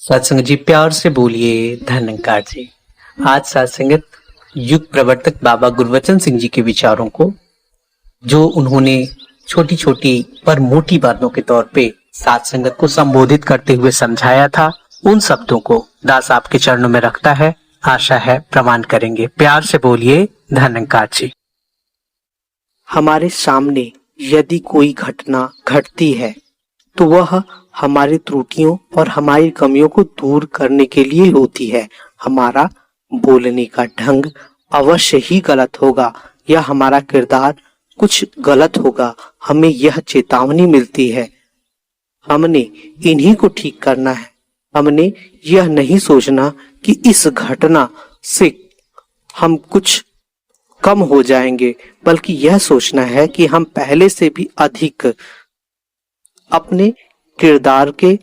सत्संग जी, प्यार से बोलिए धन्यकार जी। आज सत्संगत युग प्रवर्तक बाबा गुरबचन सिंह जी के विचारों को, जो उन्होंने छोटी छोटी पर मोटी बातों के तौर पे साथ संगत को संबोधित करते हुए समझाया था, उन शब्दों को दास आपके चरणों में रखता है। आशा है प्रमाण करेंगे। प्यार से बोलिए धन्यकार जी। हमारे सामने यदि कोई घटना घटती है तो वह हमारी त्रुटियों और हमारी कमियों को दूर करने के लिए होती है। हमारा बोलने का ढंग अवश्य ही गलत होगा या हमारा किरदार कुछ गलत होगा, हमें यह चेतावनी मिलती है। हमने इन्हीं को ठीक करना है। हमने यह नहीं सोचना कि इस घटना से हम कुछ कम हो जाएंगे, बल्कि यह सोचना है कि हम पहले से भी अधिक अपने किरदार के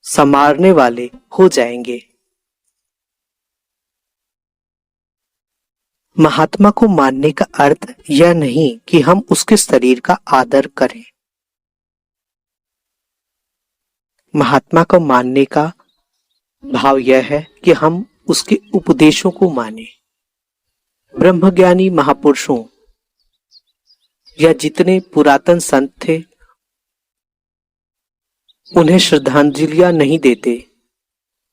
संवारने वाले हो जाएंगे। महात्मा को मानने का अर्थ यह नहीं कि हम उसके शरीर का आदर करें। महात्मा को मानने का भाव यह है कि हम उसके उपदेशों को माने। ब्रह्मज्ञानी महापुरुषों या जितने पुरातन संत थे, उन्हें श्रद्धांजलियां नहीं देते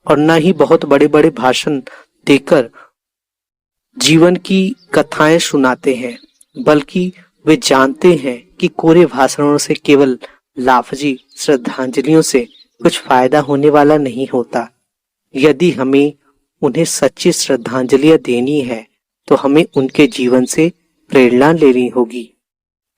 और न ही बहुत बड़े बड़े भाषण देकर जीवन की कथाएं सुनाते हैं, बल्कि वे जानते हैं कि कोरे भाषणों से, केवल लाफजी श्रद्धांजलियों से कुछ फायदा होने वाला नहीं होता। यदि हमें उन्हें सच्ची श्रद्धांजलियां देनी है तो हमें उनके जीवन से प्रेरणा लेनी होगी,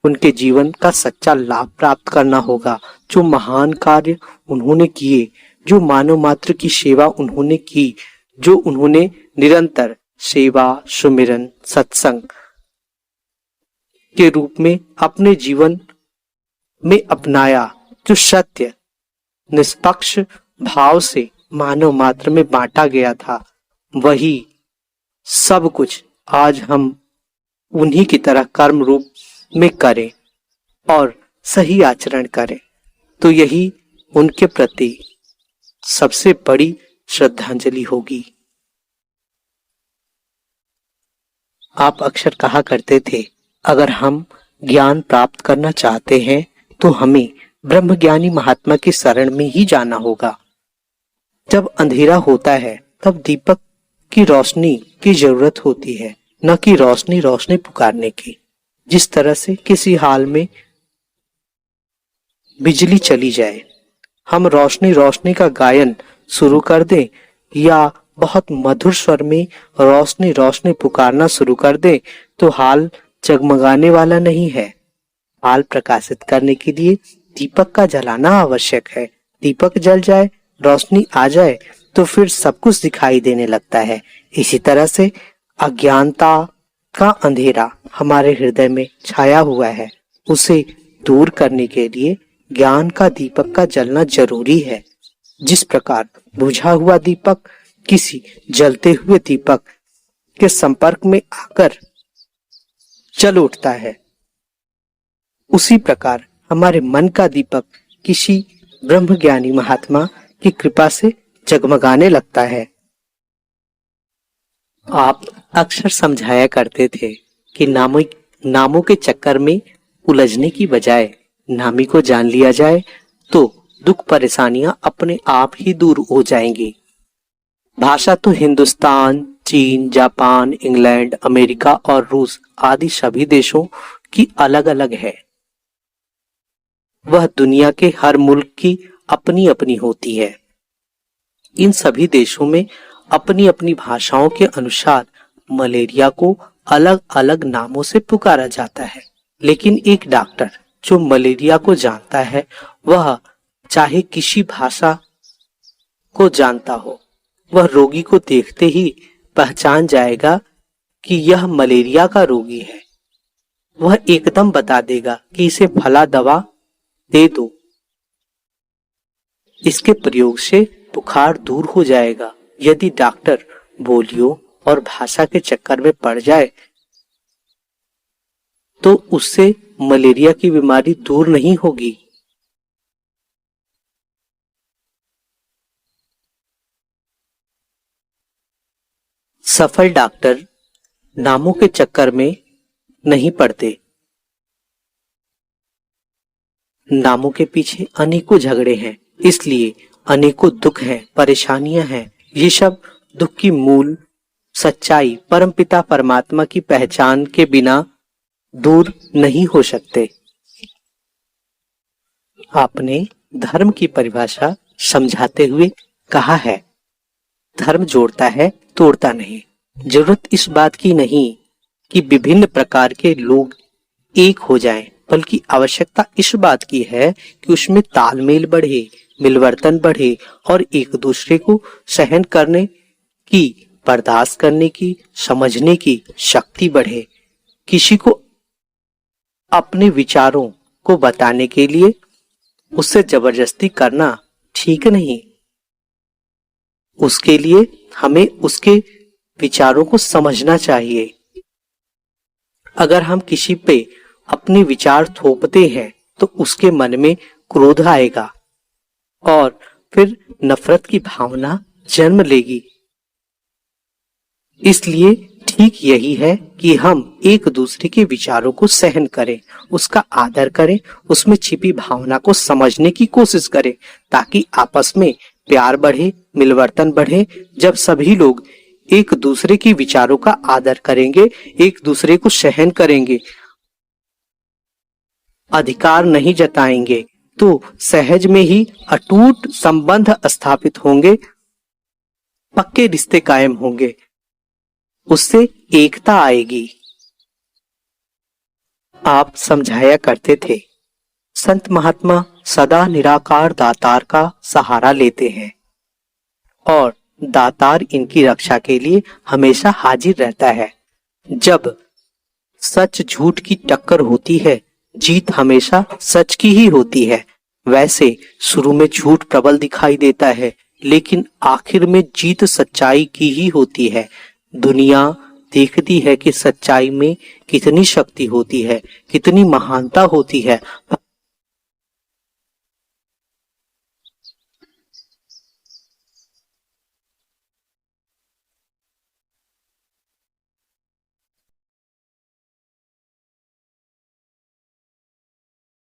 उनके जीवन का सच्चा लाभ प्राप्त करना होगा। जो महान कार्य उन्होंने किए, जो मानव मात्र की सेवा उन्होंने की, जो उन्होंने निरंतर सेवा, सुमिरन, सत्संग के रूप में अपने जीवन में अपनाया, जो सत्य निष्पक्ष भाव से मानव मात्र में बांटा गया था, वही सब कुछ आज हम उन्हीं की तरह कर्म रूप में करें और सही आचरण करें, तो यही उनके प्रति सबसे बड़ी श्रद्धांजलि होगी। आप अक्सर कहा करते थे, अगर हम ज्ञान प्राप्त करना चाहते हैं तो हमें ब्रह्मज्ञानी महात्मा की शरण में ही जाना होगा। जब अंधेरा होता है तब दीपक की रोशनी की जरूरत होती है, न कि रोशनी रोशनी पुकारने की। जिस तरह से किसी हाल में बिजली चली जाए, हम रोशनी रोशनी का गायन शुरू कर दें या बहुत मधुर स्वर में रोशनी रोशनी पुकारना शुरू कर दें, तो हाल जगमगाने वाला नहीं है। हाल प्रकाशित करने के लिए दीपक का जलाना आवश्यक है। दीपक जल जाए, रोशनी आ जाए, तो फिर सब कुछ दिखाई देने लगता है। इसी तरह से अज्ञानता का अंधेरा हमारे हृदय में छाया हुआ है, उसे दूर करने के लिए ज्ञान का दीपक का जलना जरूरी है। जिस प्रकार बुझा हुआ दीपक किसी जलते हुए दीपक के संपर्क में आकर जल उठता है, उसी प्रकार हमारे मन का दीपक किसी ब्रह्मज्ञानी महात्मा की कृपा से जगमगाने लगता है। आप अक्सर समझाया करते थे कि नामों के चक्कर में उलझने की बजाय नामी को जान लिया जाए तो दुख परेशानियां अपने आप ही दूर हो जाएंगी। भाषा तो हिंदुस्तान, चीन, जापान, इंग्लैंड, अमेरिका और रूस आदि सभी देशों की अलग अलग है। वह दुनिया के हर मुल्क की अपनी अपनी होती है। इन सभी देशों में अपनी अपनी भाषाओं के अनुसार मलेरिया को अलग अलग नामों से पुकारा जाता है। लेकिन एक डॉक्टर जो मलेरिया को जानता है, वह चाहे किसी भाषा को जानता हो, वह रोगी को देखते ही पहचान जाएगा कि यह मलेरिया का रोगी है। वह एकदम बता देगा कि इसे फला दवा दे दो, इसके प्रयोग से बुखार दूर हो जाएगा। यदि डॉक्टर बोलियों और भाषा के चक्कर में पड़ जाए तो उससे मलेरिया की बीमारी दूर नहीं होगी। सफल डॉक्टर नामों के चक्कर में नहीं पड़ते। नामों के पीछे अनेकों झगड़े हैं, इसलिए अनेकों दुख हैं, परेशानियां हैं। ये सब दुख की मूल सच्चाई परमपिता परमात्मा की पहचान के बिना दूर नहीं हो सकते। आपने धर्म की परिभाषा समझाते हुए कहा है, धर्म जोड़ता है, तोड़ता नहीं। जरूरत इस बात की नहीं कि विभिन्न प्रकार के लोग एक हो जाएं, बल्कि आवश्यकता इस बात की है कि उसमें तालमेल बढ़े, मिलवर्तन बढ़े और एक दूसरे को सहन करने की, बर्दाश्त करने की, समझने की शक्ति बढ़े। किसी को अपने विचारों को बताने के लिए उससे जबरदस्ती करना ठीक नहीं। उसके लिए हमें उसके विचारों को समझना चाहिए। अगर हम किसी पे अपने विचार थोपते हैं तो उसके मन में क्रोध आएगा और फिर नफरत की भावना जन्म लेगी। इसलिए ठीक यही है कि हम एक दूसरे के विचारों को सहन करें, उसका आदर करें, उसमें छिपी भावना को समझने की कोशिश करें, ताकि आपस में प्यार बढ़े, मिलवर्तन बढ़े। जब सभी लोग एक दूसरे के विचारों का आदर करेंगे, एक दूसरे को सहन करेंगे, अधिकार नहीं जताएंगे, तो सहज में ही अटूट संबंध स्थापित होंगे, पक्के रिश्ते कायम होंगे, उससे एकता आएगी। आप समझाया करते थे, संत महात्मा सदा निराकार दातार का सहारा लेते हैं और दातार इनकी रक्षा के लिए हमेशा हाजिर रहता है। जब सच झूठ की टक्कर होती है, जीत हमेशा सच की ही होती है। वैसे शुरू में झूठ प्रबल दिखाई देता है, लेकिन आखिर में जीत सच्चाई की ही होती है। दुनिया देखती है कि सच्चाई में कितनी शक्ति होती है, कितनी महानता होती है।